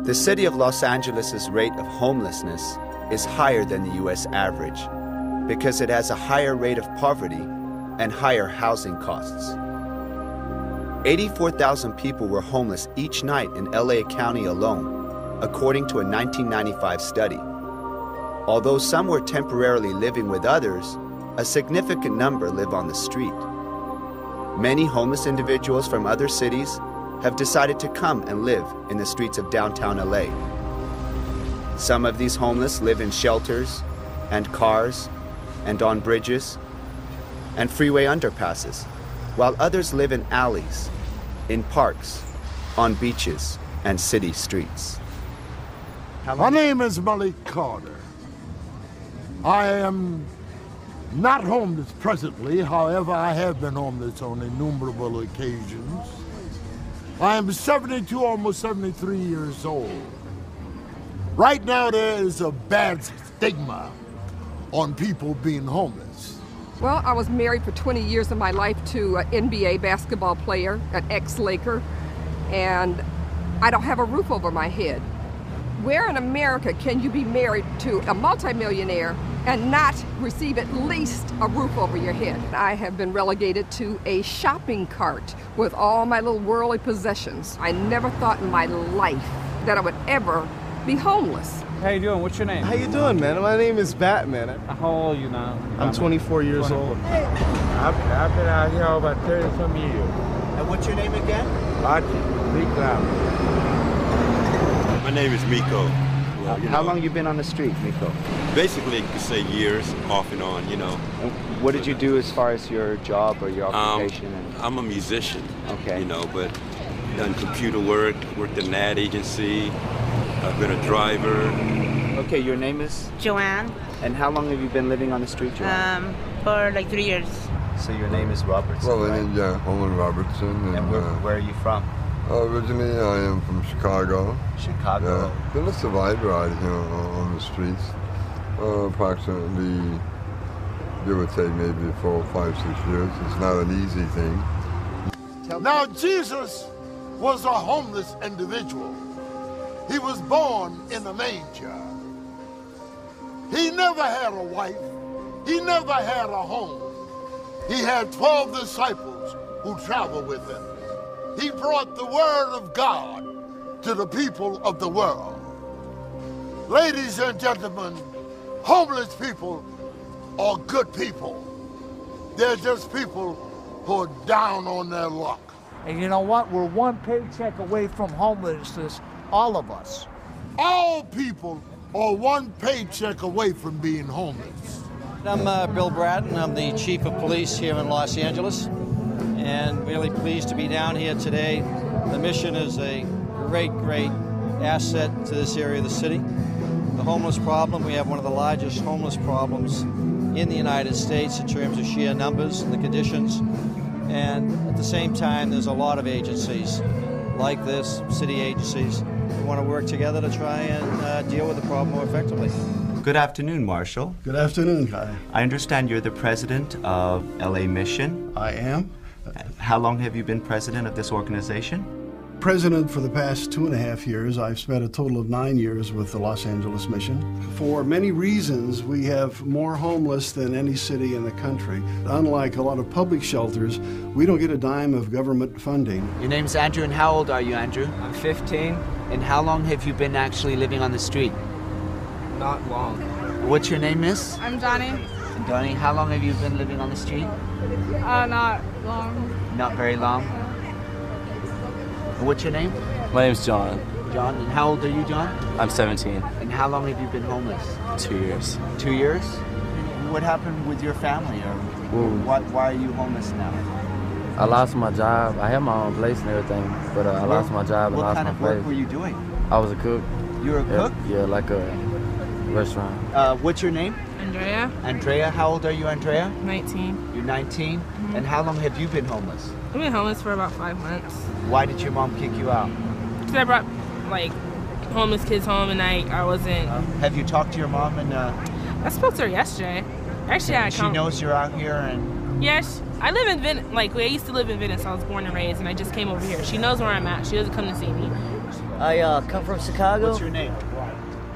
The city of Los Angeles' rate of homelessness is higher than the U.S. average because it has a higher rate of poverty and higher housing costs. 84,000 people were homeless each night in LA County alone, according to a 1995 study. Although some were temporarily living with others, a significant number live on the street. Many homeless individuals from other cities have decided to come and live in the streets of downtown LA. Some of these homeless live in shelters and cars and on bridges and freeway underpasses, while others live in alleys, in parks, on beaches, and city streets. My name is Malik Carter. I am not homeless presently, however, I have been homeless on innumerable occasions. I am 72, almost 73 years old. Right now, there is a bad stigma on people being homeless. Well, I was married for 20 years of my life to an NBA basketball player, an ex-Laker, and I don't have a roof over my head. Where in America can you be married to a multimillionaire and not receive at least a roof over your head? I have been relegated to a shopping cart with all my little worldly possessions. I never thought in my life that I would ever be homeless. How you doing? What's your name? How you doing, man? My name is Batman. How old are you now? I'm 24 years old. I've been out here over 30-some years. And what's your name again? Archie, Lee Cloud. My name is Miko. Well, how long you been on the street, Miko? Basically, you could say years, off and on, you know. And what did you do as far as your job or your occupation? I'm a musician, okay. You know, but done computer work, worked in an ad agency. I've been a driver. Okay, your name is? Joanne. And how long have you been living on the street, Joanne? For like 3 years. So your name is Robertson, well, right? Yeah, Holman Robertson. And where are you from? Originally, I am from Chicago. Chicago. Yeah, been a survivor out here on the streets. Approximately, give or take, maybe 4, 5, 6 years. It's not an easy thing. Now, Jesus was a homeless individual. He was born in a manger. He never had a wife. He never had a home. He had 12 disciples who traveled with him. He brought the word of God to the people of the world. Ladies and gentlemen, homeless people are good people. They're just people who are down on their luck. And you know what? We're one paycheck away from homelessness, all of us. All people are one paycheck away from being homeless. I'm Bill Bratton. I'm the Chief of Police here in Los Angeles, and really pleased to be down here today. The mission is a great asset to this area of the city. The homeless problem, we have one of the largest homeless problems in the United States in terms of sheer numbers and the conditions. And at the same time, there's a lot of agencies like this, city agencies, who want to work together to try and deal with the problem more effectively. Good afternoon, Marshall. Good afternoon, Kai. I understand you're the president of LA Mission. I am. How long have you been president of this organization? President for the past 2.5 years. I've spent a total of 9 years with the Los Angeles Mission. For many reasons, we have more homeless than any city in the country. Unlike a lot of public shelters, we don't get a dime of government funding. Your name's Andrew, and how old are you, Andrew? I'm 15. And how long have you been actually living on the street? Not long. What's your name, miss? I'm Johnny. Donnie, how long have you been living on the street? Not long. Not very long. What's your name? My name's John. John, and how old are you, John? I'm 17. And how long have you been homeless? 2 years. 2 years? What happened with your family, or why are you homeless now? I lost my job. I had my own place and everything, but I lost my job and lost my place. What kind of work were you doing? I was a cook. You were a cook? Yeah, like a restaurant. What's your name? Andrea. Andrea, how old are you, Andrea? 19. You're 19? Mm-hmm. And how long have you been homeless? I've been homeless for about 5 months. Why did your mom kick you out? Because I brought, homeless kids home and I wasn't... Have you talked to your mom and... I spoke to her yesterday. Actually, She knows you're out here and... Yes. I live in Venice. I used to live in Venice. I was born and raised, and I just came over here. She knows where I'm at. She doesn't come to see me. I come from Chicago. What's your name?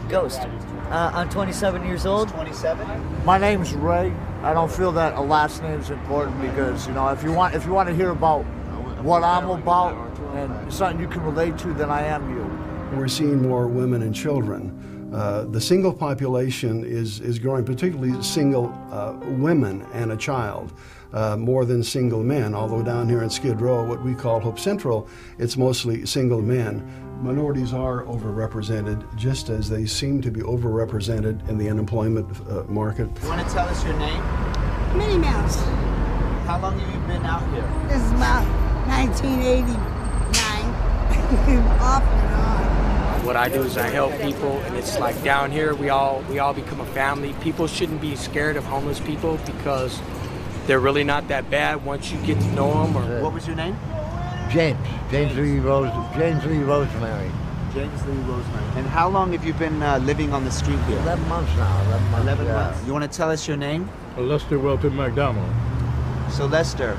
Ghost. I'm 27 years old. 27? My name's Ray. I don't feel that a last name is important because, you know, if you want to hear about what I'm about and something you can relate to, then I am you. We're seeing more women and children. The single population is growing, particularly single women and a child, more than single men, although down here in Skid Row, what we call Hope Central, it's mostly single men. Minorities are overrepresented, just as they seem to be overrepresented in the unemployment market. You want to tell us your name? Minnie Mouse. How long have you been out here? This is about 1989, off and on. What I do is I help people, and it's like down here we all become a family. People shouldn't be scared of homeless people because they're really not that bad once you get to know them. Or what was your name? James Lee Rosemary. James Lee Rosemary. And how long have you been living on the street here? 11 months now. 11 months. You want to tell us your name? Lester Welton McDonald. So Lester,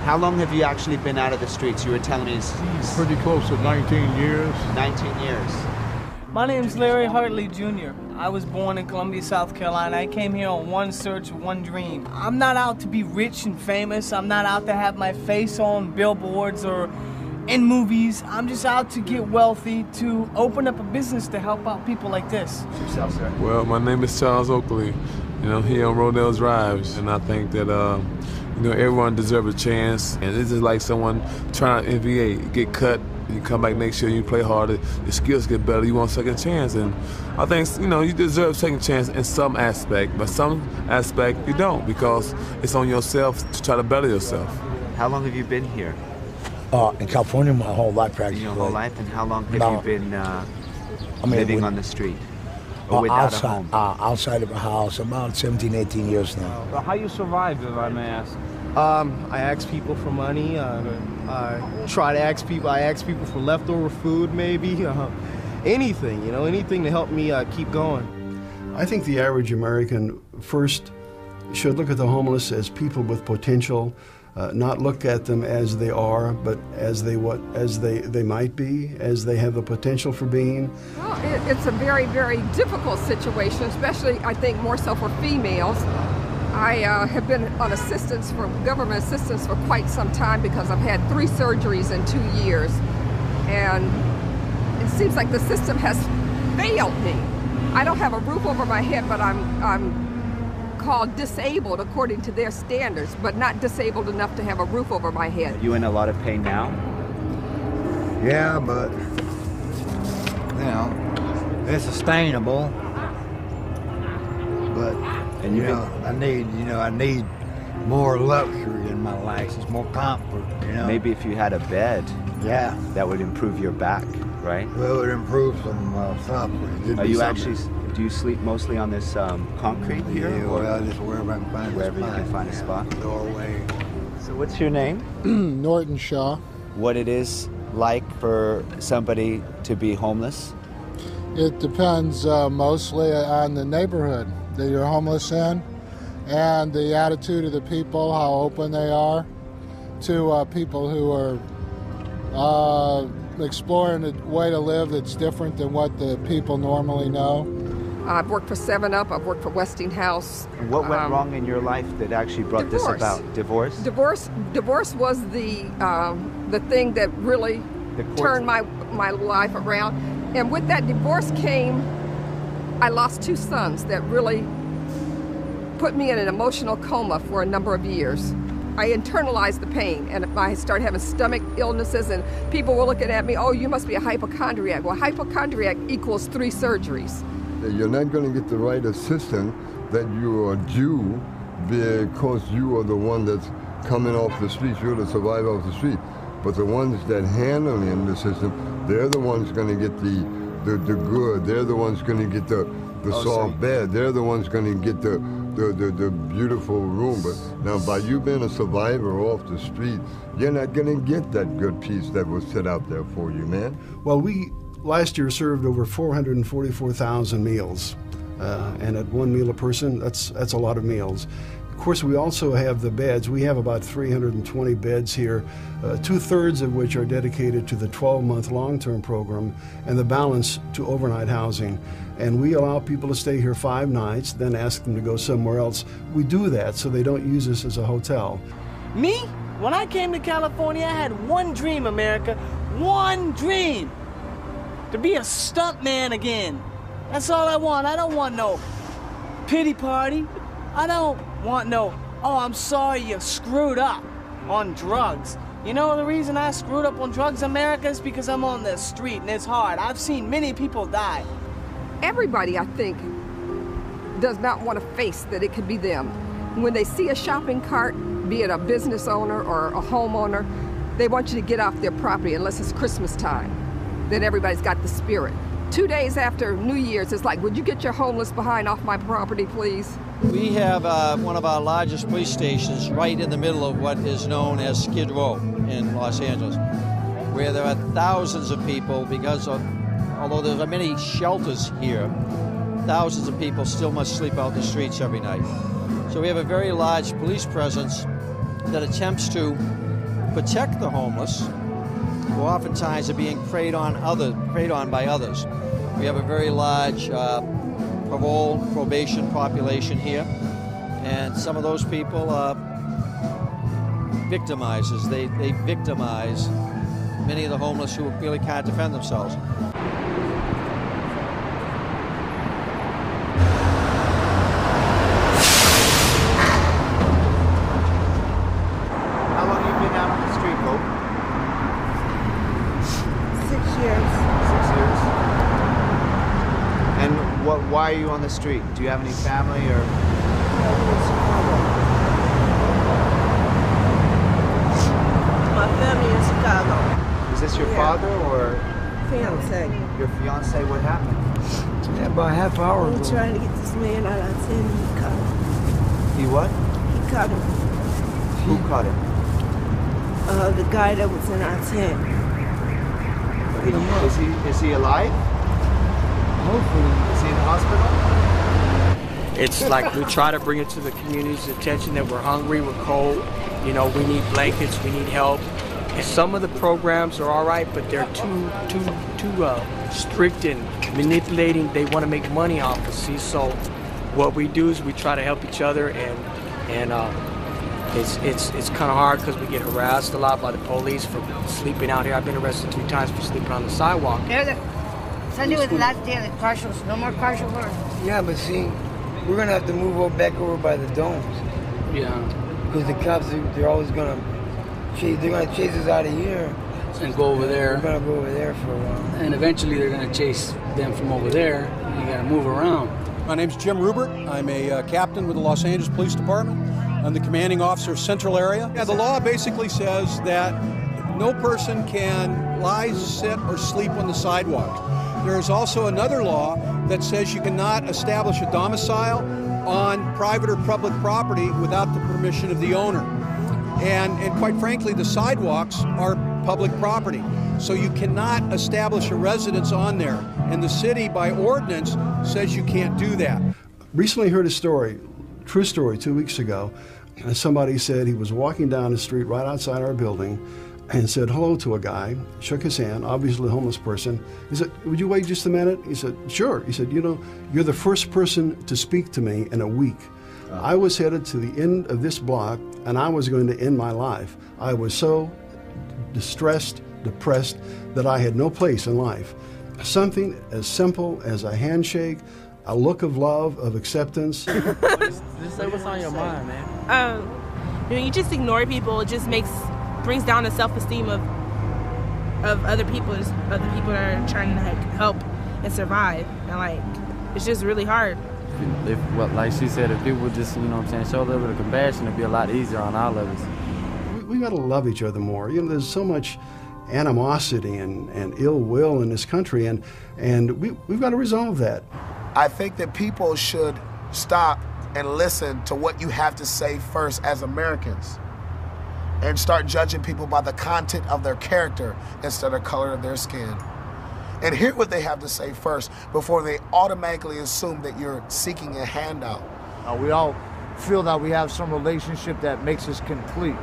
how long have you actually been out of the streets? You were telling me it's pretty close to 19 years. 19 years. My name's Larry Hartley Jr. I was born in Columbia, South Carolina. I came here on one search, one dream. I'm not out to be rich and famous. I'm not out to have my face on billboards or in movies. I'm just out to get wealthy, to open up a business to help out people like this. Yourself, sir. Well, my name is Charles Oakley. You know, here on Rodale Drive, and I think that you know, everyone deserves a chance. And this is like someone trying to NBA, get cut. You come back next year, you play harder, your skills get better, you want a second chance. And I think, you know, you deserve a second chance in some aspect, but some aspect you don't, because it's on yourself to try to better yourself. How long have you been here? In California, my whole life practically. Your whole life? And how long have you been living on the street? Or without a home? Outside of a house, about 17, 18 years now. Well, how you survive, if I may ask? I ask people for money. I ask people for leftover food, maybe. Anything, you know, anything to help me keep going. I think the average American first should look at the homeless as people with potential, not look at them as they are, but as they might be, as they have the potential for being. Well, it's a very, very difficult situation, especially I think more so for females. I have been on government assistance for quite some time because I've had 3 surgeries in 2 years. And it seems like the system has failed me. I don't have a roof over my head, but I'm called disabled according to their standards, but not disabled enough to have a roof over my head. Are you in a lot of pain now? Yeah, but, you know, it's sustainable. But, and I need more luxury in my life. It's more comfort, you know. Maybe if you had a bed, yeah, that would improve your back, right? Well, it would improve some something. Are you actually? Do you sleep mostly on this concrete here? Yeah, well, just wherever I can find wherever you can find a spot. Doorway. So, what's your name? Norton Shaw. What it is like for somebody to be homeless? It depends mostly on the neighborhood that you're homeless in and the attitude of the people, how open they are to people who are exploring a way to live that's different than what the people normally know. I've worked for 7-Up, I've worked for Westinghouse. What went wrong in your life that actually brought this about? Divorce? Divorce was the thing that really turned my life around. And with that divorce came, I lost 2 sons that really put me in an emotional coma for a number of years. I internalized the pain, and I started having stomach illnesses, and people were looking at me, oh, you must be a hypochondriac. Well, hypochondriac equals 3 surgeries. You're not going to get the right assistance that you are due because you are the one that's coming off the streets. You're the survivor off the street. But the ones that handle in the system, they're the ones going to get the good. They're the ones going to get the soft bed. They're the ones going to get the beautiful room. But now, by you being a survivor off the street, you're not going to get that good piece that was set out there for you, man. Well, we last year served over 444,000 meals, and at 1 meal a person, that's a lot of meals. course, we also have the beds. We have about 320 beds here, 2/3 of which are dedicated to the 12-month long-term program and the balance to overnight housing. And we allow people to stay here 5 nights, then ask them to go somewhere else. We do that so they don't use us as a hotel. Me? When I came to California, I had one dream, America. One dream. To be a stuntman again. That's all I want. I don't want no pity party. I don't want no, oh, I'm sorry you screwed up on drugs. You know the reason I screwed up on drugs, America, is because I'm on the street and it's hard. I've seen many people die. Everybody, I think, does not want to face that it could be them. When they see a shopping cart, be it a business owner or a homeowner, they want you to get off their property unless it's Christmas time. Then everybody's got the spirit. 2 days after New Year's, it's like, would you get your homeless behind off my property, please? We have one of our largest police stations right in the middle of what is known as Skid Row in Los Angeles, where there are thousands of people because of, although there are many shelters here, thousands of people still must sleep out in the streets every night. So we have a very large police presence that attempts to protect the homeless, who oftentimes are being preyed on by others. We have a very large parole, probation population here, and some of those people are victimizers. They victimize many of the homeless who really can't defend themselves. How long have you been out on the street, Hope? 6 years. 6 years. And why are you on the street? Do you have any family or? My family in Chicago. Is this your father or? Fiance. Your fiance? What happened? Yeah, about a half hour I'm ago. trying to get this man out of 10. He caught him. He what? He caught him. Who caught him? The guy that was in our tent. Is he alive? Hopefully. Is he in the hospital? It's like we try to bring it to the community's attention that we're hungry, we're cold, you know, we need blankets, we need help. And some of the programs are all right, but they're too strict and manipulating. They want to make money off us, see? So what we do is we try to help each other, and it's kind of hard because we get harassed a lot by the police for sleeping out here. I've been arrested 3 times for sleeping on the sidewalk. Sunday was the last day of the car shows. No more car show work. Yeah, but see, we're gonna have to move back over by the domes. Yeah. Because the cops, they're always gonna chase. They're gonna chase us out of here and go over there. We're gonna go over there for a while. And eventually they're gonna chase them from over there. You gotta move around. My name's Jim Rubert. I'm a captain with the Los Angeles Police Department. I'm the commanding officer of Central Area. Yeah, the law basically says that no person can lie, sit, or sleep on the sidewalk. There is also another law that says you cannot establish a domicile on private or public property without the permission of the owner. And quite frankly, the sidewalks are public property. So you cannot establish a residence on there. And the city, by ordinance, says you can't do that. Recently heard a story, true story, 2 weeks ago. And somebody said he was walking down the street right outside our building and said hello to a guy, shook his hand, obviously a homeless person. He said, would you wait just a minute? He said, sure. He said, you know, you're the first person to speak to me in a week. I was headed to the end of this block and I was going to end my life. I was so distressed, depressed, that I had no place in life. Something as simple as a handshake, a look of love, of acceptance. Just say what's on your mind, man. You know, you just ignore people. It just brings down the self-esteem of other people that are trying to help and survive. And it's just really hard. If like she said, if people would just, you know what I'm saying, show a little bit of compassion, it'd be a lot easier on our levels. We got to love each other more. You know, there's so much animosity and ill will in this country, and we've got to resolve that. I think that people should stop and listen to what you have to say first as Americans and start judging people by the content of their character instead of color of their skin. And hear what they have to say first before they automatically assume that you're seeking a handout. We all feel that we have some relationship that makes us complete.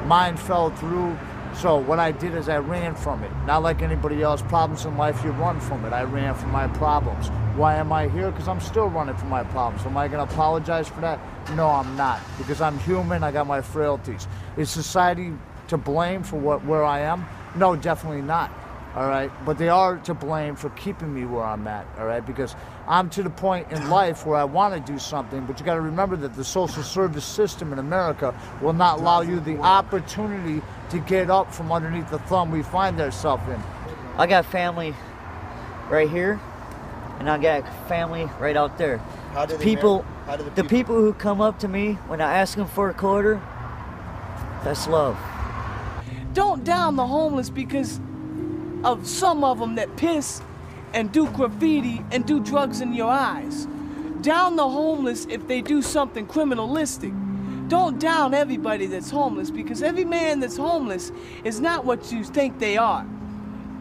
Mine fell through, so what I did is I ran from it. Not like anybody else, problems in life, you run from it. I ran from my problems. Why am I here? Because I'm still running from my problems. Am I going to apologize for that? No, I'm not, because I'm human, I got my frailties. Is society to blame for where I am? No, definitely not. All right, but they are to blame for keeping me where I'm at, all right, because I'm to the point in life where I want to do something, but you got to remember that the social service system in America will not allow you the opportunity to get up from underneath the thumb we find ourselves in. I got family right here, and I got family right out there. The people who come up to me when I ask them for a quarter, that's love. Don't down the homeless because of some of them that piss and do graffiti and do drugs in your eyes. Down the homeless if they do something criminalistic. Don't down everybody that's homeless, because every man that's homeless is not what you think they are.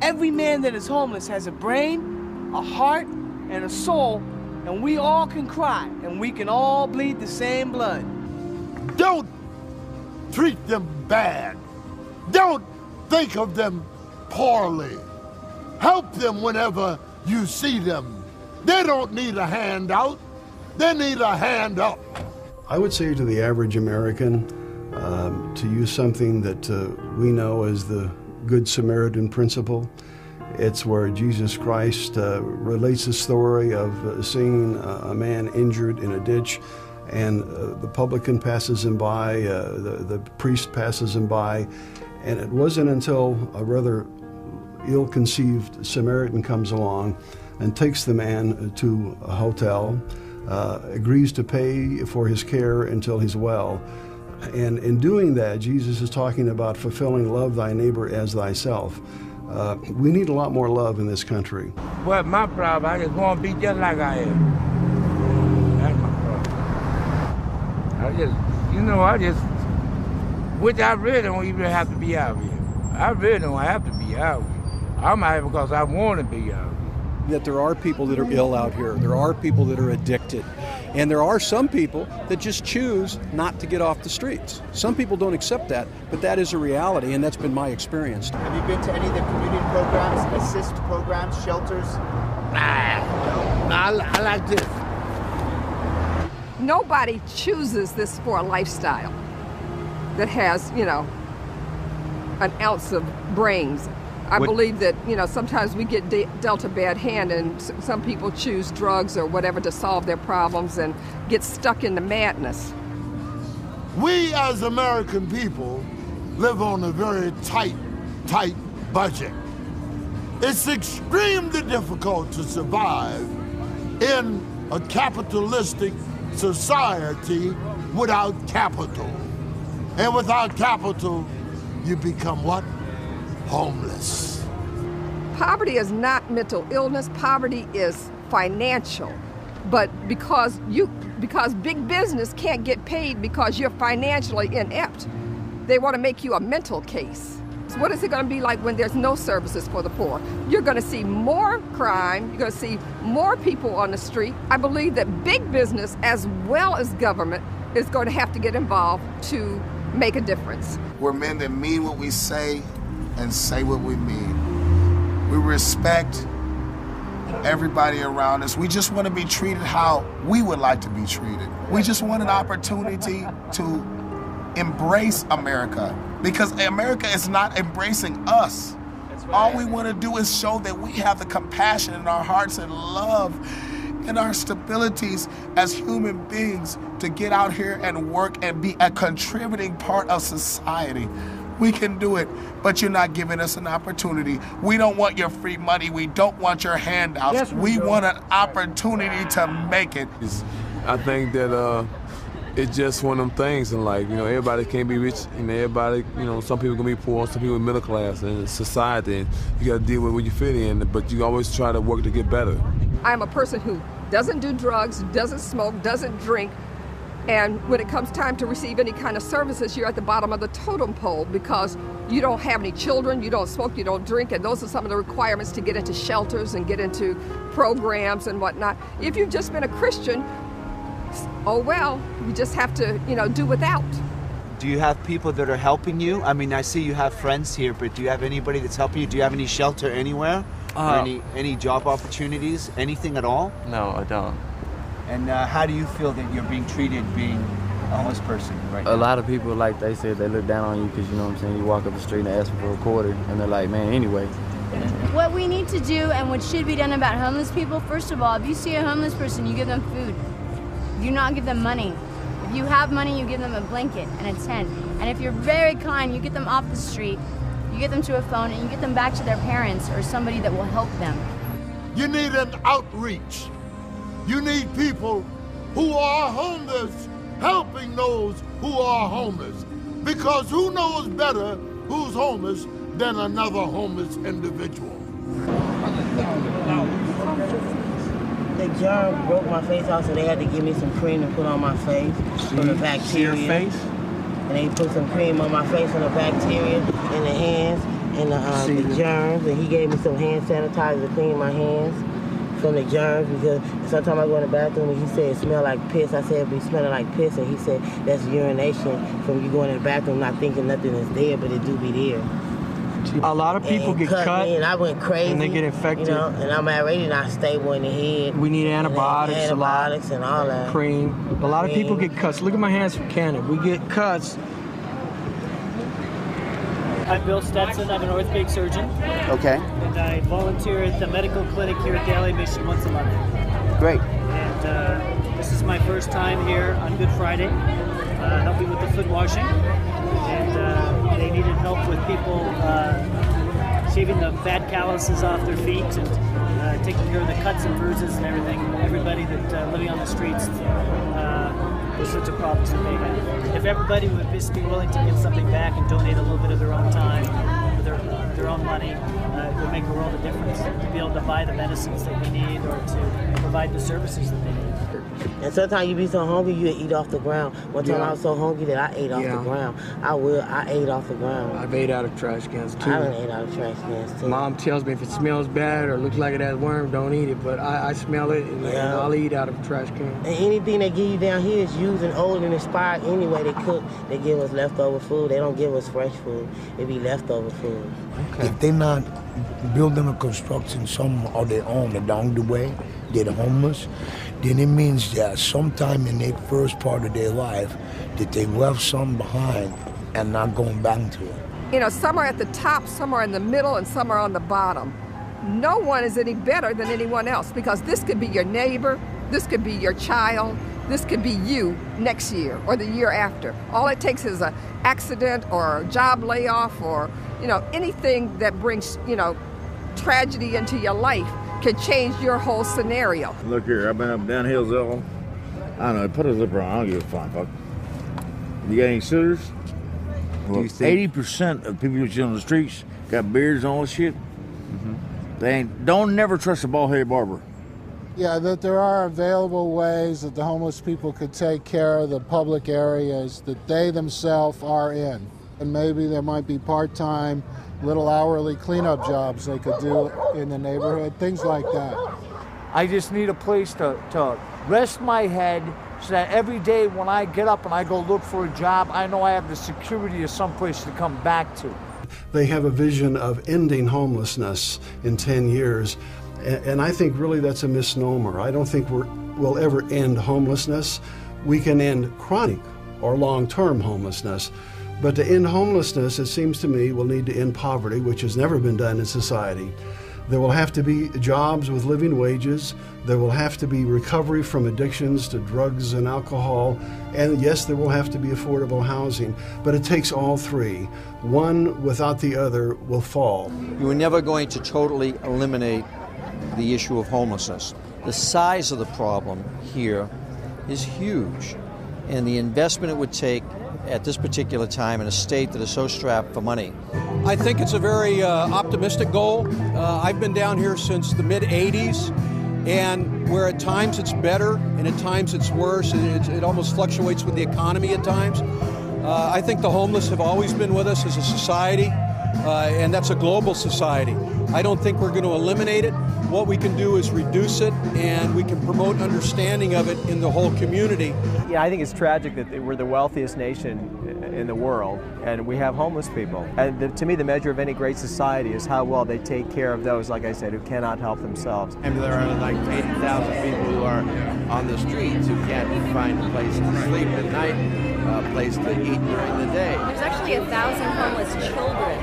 Every man that is homeless has a brain, a heart, and a soul, and we all can cry, and we can all bleed the same blood. Don't treat them bad. Don't think of them poorly. Help them whenever you see them. They don't need a handout. They need a hand up. I would say to the average American to use something that we know as the Good Samaritan principle. It's where Jesus Christ relates the story of seeing a man injured in a ditch, and the publican passes him by, the priest passes him by, and it wasn't until a rather ill-conceived Samaritan comes along and takes the man to a hotel, agrees to pay for his care until he's well. And in doing that, Jesus is talking about fulfilling love thy neighbor as thyself. We need a lot more love in this country. Well, my problem, I just want to be just like I am. That's my problem. Which I really don't even have to be out here. I really don't have to be out here. I'm out here because I want to be out here. That there are people that are ill out here. There are people that are addicted. And there are some people that just choose not to get off the streets. Some people don't accept that, but that is a reality, and that's been my experience. Have you been to any of the community programs, assist programs, shelters? I like this. Nobody chooses this for a lifestyle that has, an ounce of brains. I believe that, sometimes we get dealt a bad hand, and some people choose drugs or whatever to solve their problems and get stuck in the madness. We as American people live on a very tight budget. It's extremely difficult to survive in a capitalistic society without capital. And without capital, you become what? Homeless. Poverty is not mental illness. Poverty is financial. But because big business can't get paid because you're financially inept, they want to make you a mental case. So what is it going to be like when there's no services for the poor? You're going to see more crime. You're going to see more people on the street. I believe that big business as well as government is going to have to get involved to make a difference. We're men that mean what we say and say what we mean. We respect everybody around us. We just want to be treated how we would like to be treated. We just want an opportunity to embrace America, because America is not embracing us. All we want to do is show that we have the compassion in our hearts and love and our stabilities as human beings to get out here and work and be a contributing part of society. We can do it, but you're not giving us an opportunity. We don't want your free money. We don't want your handouts. Yes, we want an opportunity to make it. I think that it's just one of them things in life. Everybody can't be rich, and everybody, some people can be poor, some people middle class, and society, and you got to deal with what you fit in, but you always try to work to get better. I'm a person who doesn't do drugs, doesn't smoke, doesn't drink, and when it comes time to receive any kind of services, you're at the bottom of the totem pole because you don't have any children, you don't smoke, you don't drink, and those are some of the requirements to get into shelters and get into programs and whatnot. If you've just been a Christian, oh well, we just have to, do without. Do you have people that are helping you? I mean, I see you have friends here, but do you have anybody that's helping you? Do you have any shelter anywhere? Or any job opportunities? Anything at all? No, I don't. And how do you feel that you're being treated being a homeless person right now? A lot of people, like they said, they look down on you because, you know what I'm saying, you walk up the street and ask them for a quarter, and they're like, man, anyway. What we need to do and what should be done about homeless people, first of all, if you see a homeless person, you give them food. You do not give them money. If you have money, you give them a blanket and a tent. And if you're very kind, you get them off the street, you get them to a phone, and you get them back to their parents or somebody that will help them. You need an outreach. You need people who are homeless helping those who are homeless. Because who knows better who's homeless than another homeless individual? The germ broke my face out, so they had to give me some cream to put on my face from the bacteria. See your face? And they put some cream on my face from the bacteria in the hands and the germs. And he gave me some hand sanitizer to clean my hands from the germs, because sometimes I go in the bathroom and he said it smelled like piss. I said it be smelling like piss, and he said that's urination from you going in the bathroom not thinking nothing is there, but it do be there. A lot of people get cut and I went crazy, and they get infected. And I'm already not stable in the head. We need antibiotics and all that. Cream. A lot of people get cuts. Look at my hands from Canada. We get cuts. I'm Bill Stetson. I'm an orthopedic surgeon. Okay. And I volunteer at the medical clinic here at the LA Mission once a month. Great. And this is my first time here on Good Friday, helping with the foot washing. And they needed help with people shaving the bad calluses off their feet and taking care of the cuts and bruises and everything. Everybody that living on the streets, there's such a problems that they have. If everybody would just be willing to give something back and donate a little bit of their own time, or their own money, it would make a world of difference to be able to buy the medicines that we need or to provide the services that they need. And sometimes you be so hungry you eat off the ground. One time I was so hungry that I ate off the ground. I ate off the ground. I've ate out of trash cans too. I done ate out of trash cans too. Mom tells me if it smells bad or looks like it has worms, don't eat it. But I smell it and I'll eat out of a trash can. And anything they give you down here is used and old and expired anyway. They cook, they give us leftover food. They don't give us fresh food. It be leftover food. Okay. If they're not building or constructing some of their own along the way, they're the homeless, then it means that sometime in their first part of their life that they left some behind and not going back to it. Some are at the top, some are in the middle, and some are on the bottom. No one is any better than anyone else, because this could be your neighbor, this could be your child, this could be you next year or the year after. All it takes is an accident or a job layoff or, anything that brings, tragedy into your life can change your whole scenario. Look here, I've been up down Hillsville. I don't know, put a zipper on, I don't give a flying fuck. You got any suitors? Well, 80% of people you see on the streets got beards and all this shit. They don't never trust a bald-headed barber. Yeah, that there are available ways that the homeless people could take care of the public areas that they themselves are in. And maybe there might be part-time, little hourly cleanup jobs they could do in the neighborhood, things like that. I just need a place to rest my head so that every day when I get up and I go look for a job, I know I have the security of some place to come back to. They have a vision of ending homelessness in 10 years, and I think really that's a misnomer. I don't think we'll ever end homelessness. We can end chronic or long-term homelessness. But to end homelessness, it seems to me, we'll need to end poverty, which has never been done in society. There will have to be jobs with living wages. There will have to be recovery from addictions to drugs and alcohol. And yes, there will have to be affordable housing. But it takes all three. One without the other will fall. You are never going to totally eliminate the issue of homelessness. The size of the problem here is huge. And the investment it would take at this particular time in a state that is so strapped for money. I think it's a very optimistic goal. I've been down here since the mid-'80s, and where at times it's better and at times it's worse, and it almost fluctuates with the economy at times. I think the homeless have always been with us as a society, and that's a global society. I don't think we're going to eliminate it. What we can do is reduce it, and we can promote understanding of it in the whole community. Yeah, I think it's tragic that we're the wealthiest nation in the world, and we have homeless people. And to me, the measure of any great society is how well they take care of those, like I said, who cannot help themselves. And there are like 80,000 people who are on the streets who can't find a place to sleep at night, a place to eat during the day. There's actually 1,000 homeless children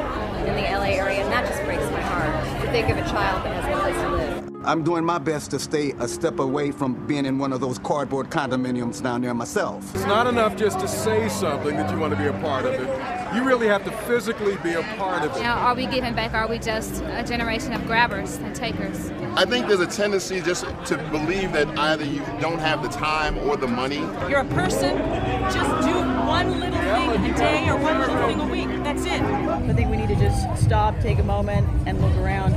in the LA area, and that just breaks my heart to think of a child that has no place to live. I'm doing my best to stay a step away from being in one of those cardboard condominiums down there myself. It's not enough just to say something that you want to be a part of it. You really have to physically be a part of it. Now, are we giving back, or are we just a generation of grabbers and takers? I think there's a tendency just to believe that either you don't have the time or the money. You're a person, just do one little thing a day or one little thing a week. That's it. I think we need to just stop, take a moment, and look around.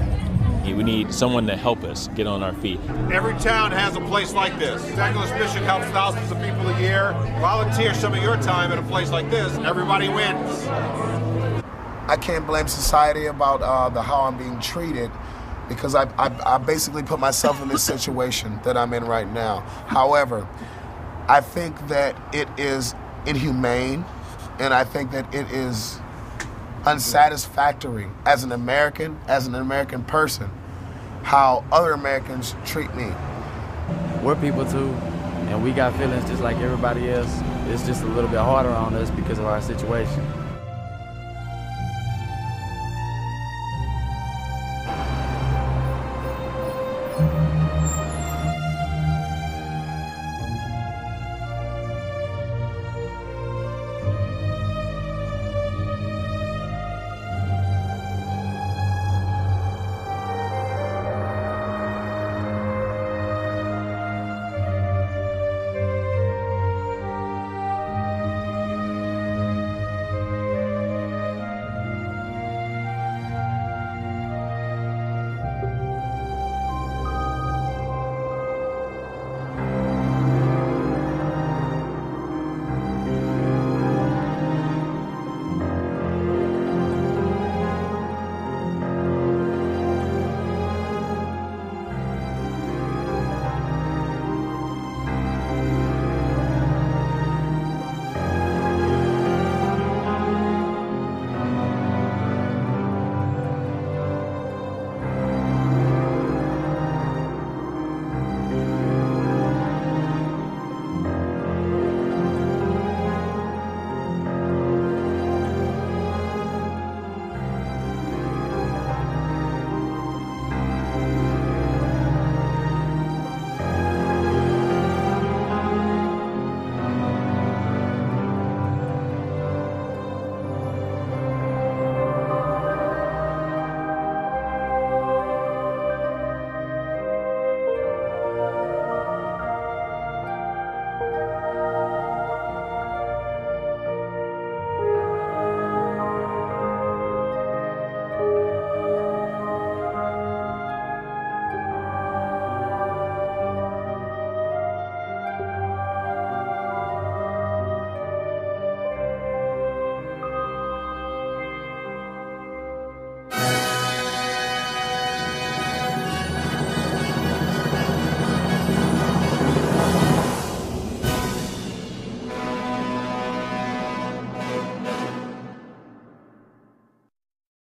We need someone to help us get on our feet. Every town has a place like this. Los Angeles Mission helps thousands of people a year. Volunteer some of your time at a place like this. Everybody wins. I can't blame society about how I'm being treated, because I basically put myself in this situation that I'm in right now. However, I think that it is inhumane, and I think that it is unsatisfactory as an American person, how other Americans treat me. We're people too, and we got feelings just like everybody else. It's just a little bit harder on us because of our situation.